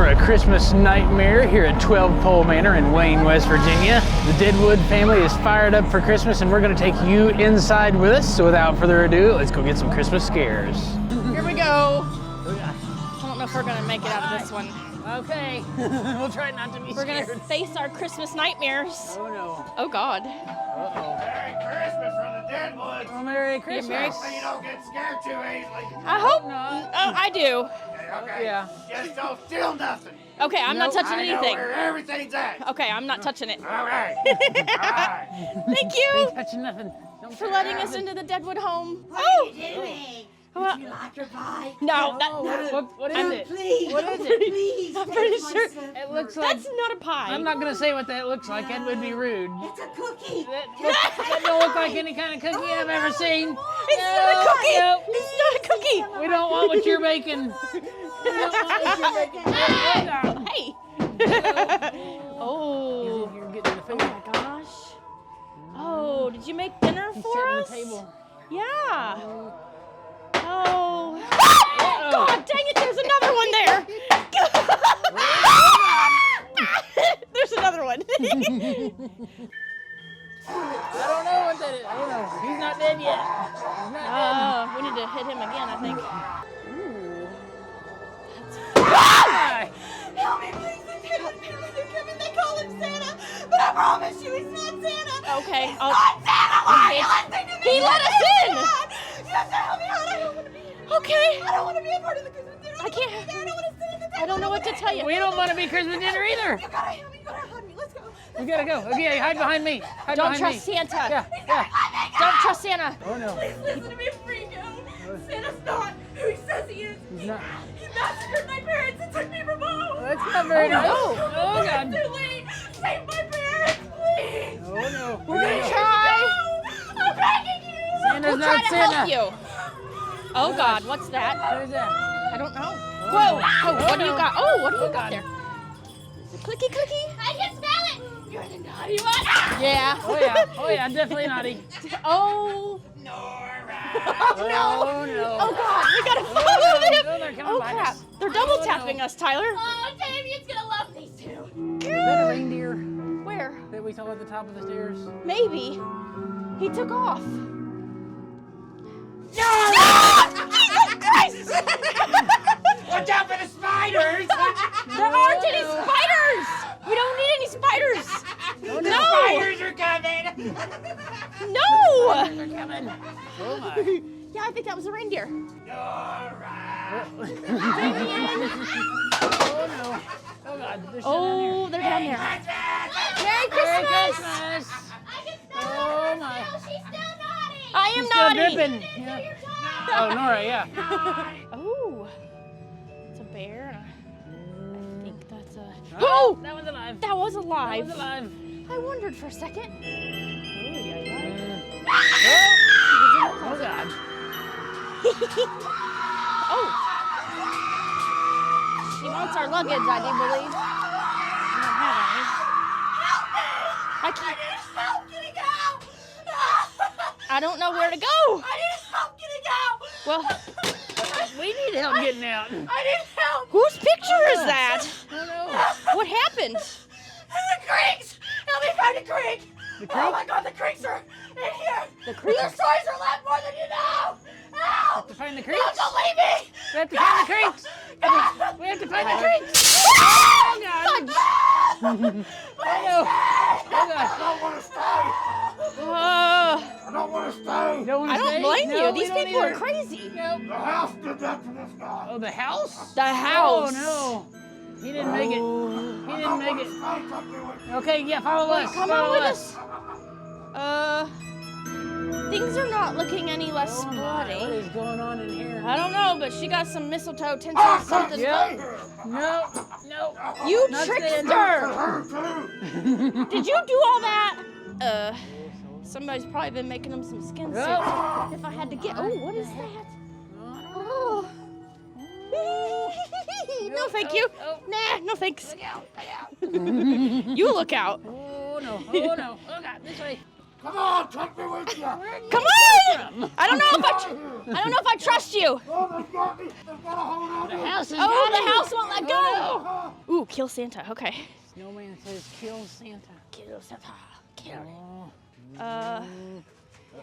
for a Christmas nightmare here at 12Pole Manor in Wayne, West Virginia. The Deadwood family is fired up for Christmas and we're gonna take you inside with us. So without further ado, let's go get some Christmas scares. Here we go. I don't know if we're gonna make it out of this one. Okay, we'll try not to be We're scared. gonna face our Christmas nightmares. Oh no. Oh God. Uh-oh. Merry Christmas from the Deadwood. Oh, Merry Christmas. So you don't get scared too easily. I hope not. Oh, I do. Okay. Yeah. Just don't steal nothing. Okay, I'm not touching I know anything. where everything's at. Okay, I'm not touching it. All right. All right. Thank you Ain't touching nothing. Don't for letting us into the Deadwood home. What are you doing? Well, Would you like your pie? no, that, What is it? Please. What is it? Please. I'm pretty take my sure stuff. It looks like... that's not a pie. I'm not gonna say what that looks like. That would be rude. It's a cookie. That don't look like any kind of cookie I've ever seen. It's not a cookie. No. It's not a cookie. We don't want what you're baking. We don't want what you're baking. Hey. Oh. You're getting the Oh food. my gosh. Oh, did you make dinner He's for setting us? the table. Yeah. Oh. God dang it, there's another one there. There's another one. I don't know what that is. I don't know. He's not dead yet. He's not dead. We need to hit him again, I think. Ooh. Help me, please. They're coming. They call him Santa. But I promise you, he's not Santa. Okay. He's not Santa. Why are you listening to me? He let us in. You have to help me out. I don't want to be here. Okay. I don't want to be a part of the Christmas dinner. I can't. I don't want to sit at the table. I don't know what to tell you. We don't want to be Christmas dinner either. You gotta help me. You gotta hug me. Let's go. We gotta go. Okay, hide behind me. Hide Don't behind trust me. Santa. Yeah, yeah. Don't trust Santa. Oh no. Please listen to me, Freako. Santa's not who he says he is. He's not. He massacred my parents and took me from home. That's not very nice. no. Oh God. It's too late. Save my parents, please. Oh no. We're gonna No, try. I'm begging you. Santa's We'll not try to Santa. help you. Oh God, what's that? What is that? I don't know. Oh, Whoa. no. Oh, what do you no. got? Oh, what do you Oh, got God. there? Clicky clicky. I can smell it. You're the naughty one. Yeah. Oh yeah. Oh yeah. Definitely naughty. Oh. Nora. Oh no. Oh God, we gotta follow no. them. No, they're coming Oh behind crap, us. they're double Oh, tapping no. us, Tyler. Oh, Damien's gonna love these two. Is that a reindeer Where? that we saw at the top of the stairs? Maybe. He took off. Watch out for the spiders. There aren't any spiders. We don't need any spiders. The No. spiders are coming. No. They're coming. Oh my. Yeah, I think that was a reindeer. Nora. Oh no. Oh God. They're Oh, they're down there. Christmas. Merry Merry Christmas. Christmas. I can smell Oh my. it. She's still naughty. I am Still naughty. dripping. Yeah. Oh, Nora, yeah. Oh, it's a bear. I think that's a. Oh, Oh, that one's alive. that was That alive. one's alive. I wondered for a second. Oh, oh God. Oh. She wants our luggage, I do believe. I don't have any. I can't. Help getting out. I don't know where to go. I need help getting out. Well, We need help getting out. I need help. whose picture is that? I don't know. What happened? The creeks. Help me find a creek. The Oh creek? my God, the creeks are in here. The creek? Their stories are left more than you know. Help. To find the No, creeks. don't leave me. We have to find the creeks. We have to find the creeks. Oh, God. Oh no. Oh I don't want to stay. Uh, I don't want to stay. God. Don't wanna I don't stay? blame No, you. we These don't people are either. crazy. Nope. The house did that to this guy. Oh, the house? The house. Oh no. He didn't make it. He I didn't don't make want it. to stay. Come with me. Okay, yeah, follow us. Come follow on with us. us. Things are not looking any less Oh my, spotty. what is going on in here? I don't know, but she got some mistletoe, tinsel, Ah, something. Yep. No, no. You Not trickster! Her too. Did you do all that? Somebody's probably been making them some skin suits. Oh. If I had to get, oh, what is that? Oh. No, thank you. Oh, Nah, no thanks. You look out. oh no, oh no. Oh God, this way. Come on, take me with you. Come on! I don't know if I trust you. Oh, they've got me. They've got a hold on me. The house is Oh, got the him. house won't let go. Ooh, kill Santa. Okay. Snowman says kill Santa. Kill Santa. Kill him. Oh.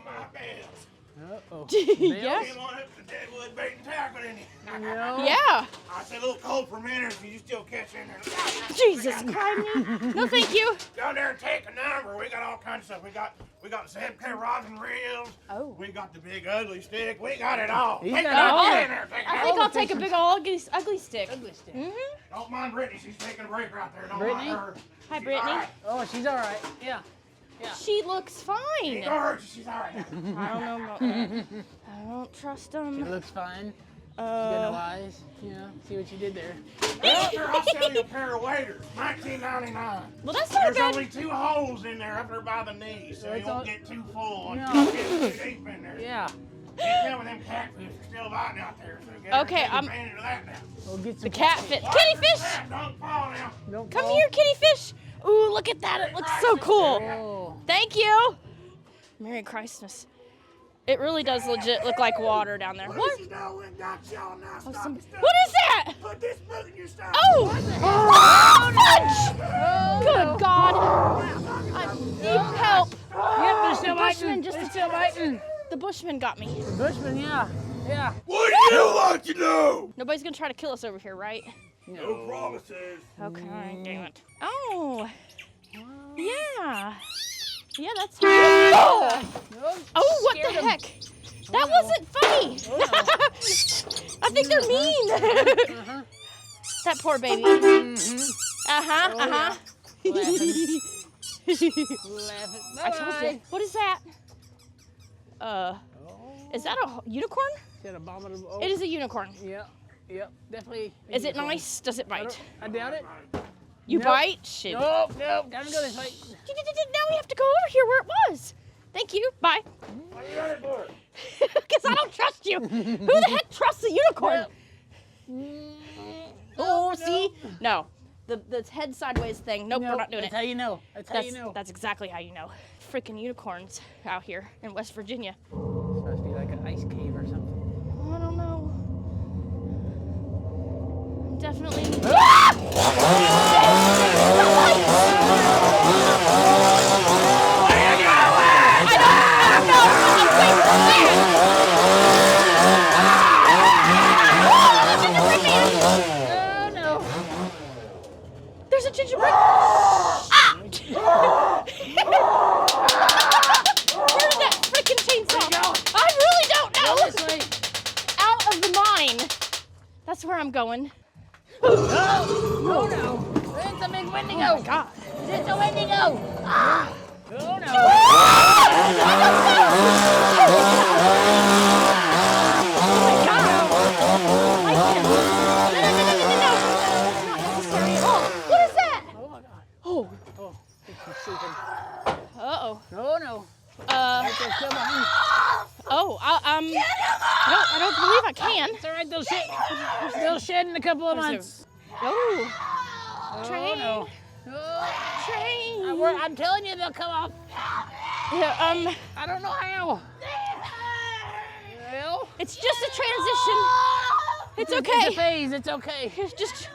My bells. Uh-oh. Yeah. Came on up to Deadwood baiting tackle, didn't you? No. Yeah. I said a little cold for minutes, but you still catch in there. Jesus Christ. No, thank you. Down there and take a number. We got all kinds of stuff. We got the 7K rods and reels. Oh. We got the big ugly stick. We got it all. He's Take got it all. it all. Get in there. Take it I all. think I'll take a big old ugly stick. Ugly stick. Don't mind Brittany. She's taking a break right there. Don't Brittany? mind her. Hi, She's Brittany. all right. Oh, she's all right. Yeah. She looks fine. Ain't gonna hurt you. She's all right. I don't know about that. I don't trust It them. looks fine. She got no eyes. Yeah. See what you did there. Well, sir, I'll sell you a pair of waders. $19.99. Well, that's not There's bad. only 2 holes in there up there by the knees, so you That's won't all- get too full. No. You get too deep in there. Yeah. Can't tell me them catfish are still biting out there, so get Okay, take I'm- advantage of that now. We'll get The some catfish. Watch Kitty the fish. snap, Don't fall now. Don't Come fall. here, kitty fish. Ooh, look at that. It looks so cool. Oh. Thank you. Merry Christmas. It really does legit look like water down there. What? What? Know we got y'all now. Stop Some- it, stop what it. is that? Put this book in your stomach. Oh! Fudge! Good God! I need help. Yep, they're still Bushman biting. just- They're still biting. The Bushman got me. Bushman, yeah. Yeah. What do you want to know? Nobody's gonna try to kill us over here, right? No promises. Okay, damn it. Oh, yeah. Yeah, that's. Oh, what the Scared 'em. heck? That wasn't funny. I think they're mean. That poor baby. Uh-huh, uh-huh. Laughing. I told you. What is that? Is that a unicorn? Is that abominable? Oh, It is a unicorn. Yep. Yep. Definitely. a Is it unicorn. nice? Does it I bite? don't- I doubt it. You Nope. bite? Shit. Nope. Nope. Gotta go this way. Now we have to go over here where it was. Thank you. Bye. What are you ready for? Because I don't trust you. Who the heck trusts a unicorn? Oh, see? No. The head sideways thing. Nope, we're not doing That's it. how you know. That's how you know. That's exactly how you know. Freaking unicorns out here in West Virginia. It's supposed to be like an ice cave or something. I don't know. Definitely. Oh no! There's a gingerbread. Ah! Where did that freaking chainsaw go? I really don't know. Go this way. Out of the mine. That's where I'm going. Oh no! It's a big Wendigo! Oh, God. It's a Wendigo! Ah! Oh no! What is that? Oh my god! Oh. Oh, I think she's sleeping. Uh-oh. Oh no! Uh, They're still behind. no, I don't believe I can. It's alright, they'll shed in a couple of months. Oh. Oh Train. no! Oh, Train. I'm telling you, they'll come off. Yeah, I don't know how. Well, it's just a transition. It's it's a okay. phase. It's okay. Just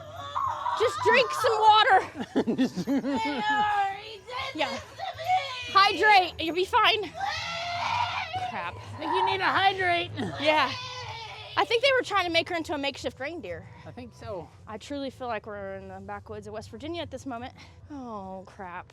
drink some water. Yeah. Hydrate. You'll be fine. Crap. I think you need to hydrate. Yeah. I think they were trying to make her into a makeshift reindeer. I think so. I truly feel like we're in the backwoods of West Virginia at this moment. Oh, crap.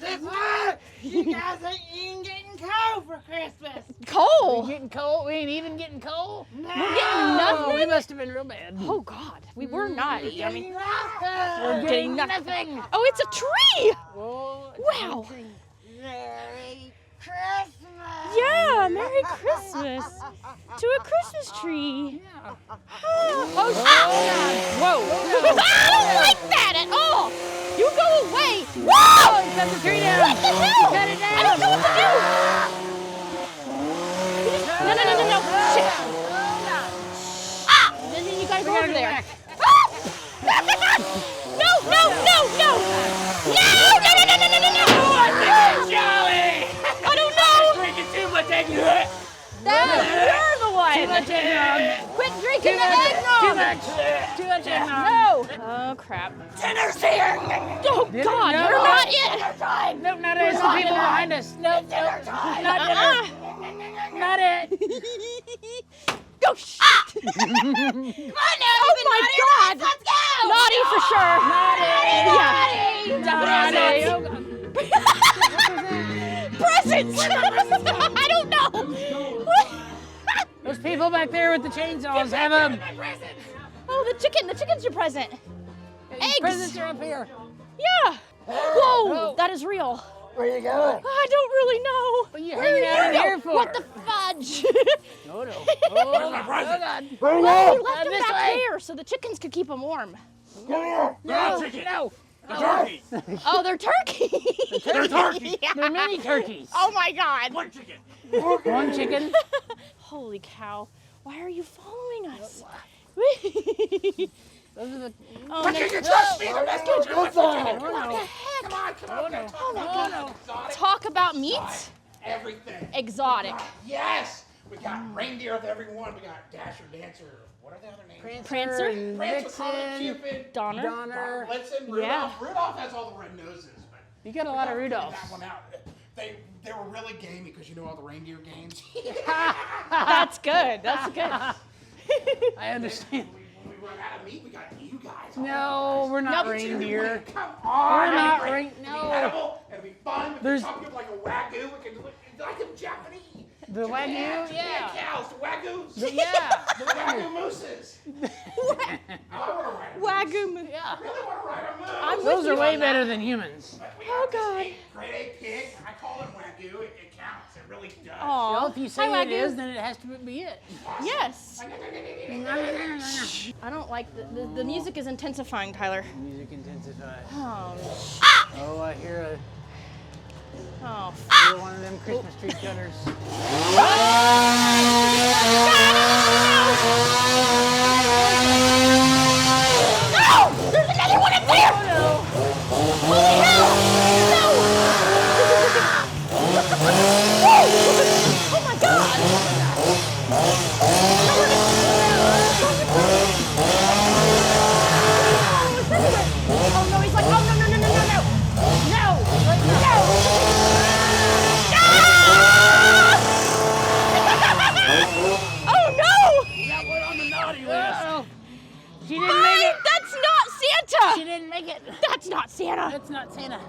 This way! You guys ain't even getting cold for Christmas. We Coal. getting cold? We ain't even getting cold? We're getting nothing. We must have been real bad. Oh, God. We were not. I mean, We're getting nothing. oh, it's a tree. Whoa, Wow. Merry Christmas! Yeah, Merry Christmas to a Christmas tree. Yeah. Oh, whoa. I don't like that at all. You go away. Whoa! Cut the tree down. What the hell? Cut it down. I don't know what to do. No. Shit. Ah! Then you gotta go over go there. back. No. No. Jolly! I don't eggnog. You're the one. Too much eggnog. Quit drinking the eggnog. Too much eggnog. No. Oh, crap. Dinner's here. Oh, God, no. you're not in. Nope, not it. It's the people behind us. Nope, not dinner. Not it. Go shit. Come on now, Oh, my God. let's go! Naughty for sure. Presents. I don't know. Those people back there with the chainsaws have them. Oh, the chicken's your present. Eggs. Presents are up here. Yeah. Whoa, that is real. Where you going? I don't really know. What are you hanging out in here for? What the fudge? No, no. Where's my present? God. Where you We going? left them this back way. there so the chickens could keep them warm. Come here. No, chicken. no. The turkey. Oh, they're turkey. They're turkey. They're mini turkeys. Oh my God. One chicken. One chicken. Holy cow. Why are you following us? Those are the. Oh, But no. you can trust me. The best chicken. Oh, What's the chicken? no. Come on. Come on. Come on. Oh my Oh, God. no. Exotic. Talk about meat. Everything. Exotic. Yes. We got reindeer with everyone. We got Dasher, Dancer. What are the other names? Prancer? and Prancer, Comet, Vixen. Cupid, Donner. Donner. Blitzen, Yeah. Rudolph. Rudolph has all the red noses, but You got a lot of we got Rudolphs. that one out. They were really gamey because you know all the reindeer games. That's good. That's good. I understand. When we run out of meat, we got you guys. No, we're not Nope. reindeer. Come on. We're not It'll be rein- great. no. It'll be edible. It'll be fun. There's- There's up like a wagyu. We can do it like them Japanese. The wagyu, The yeah. cows, the wagyus. Yeah. The wagyu mooses. I want to ride a moose. Wagyu. Yeah. I really want to ride a moose. I'm Those with are you way on better that. than humans. But we Oh, got this God. grade A pig. I call him wagyu. It counts. It really does. Aw. Well, if you say Hi, it Wagyu. is, then it has to be it. Yes. I don't like the music is intensifying, Tyler. Music intensified. Oh. Oh, I hear Oh. one of them Christmas tree cutters. No! There's another one up there! Holy hell! No! Oh my God! Oh no, he's like, oh no, no, no, no, no, no! No! No! Oh no! That one on the naughty list. She didn't Mine, make it. that's not She Santa! didn't make it. That's not Santa! That's not Santa.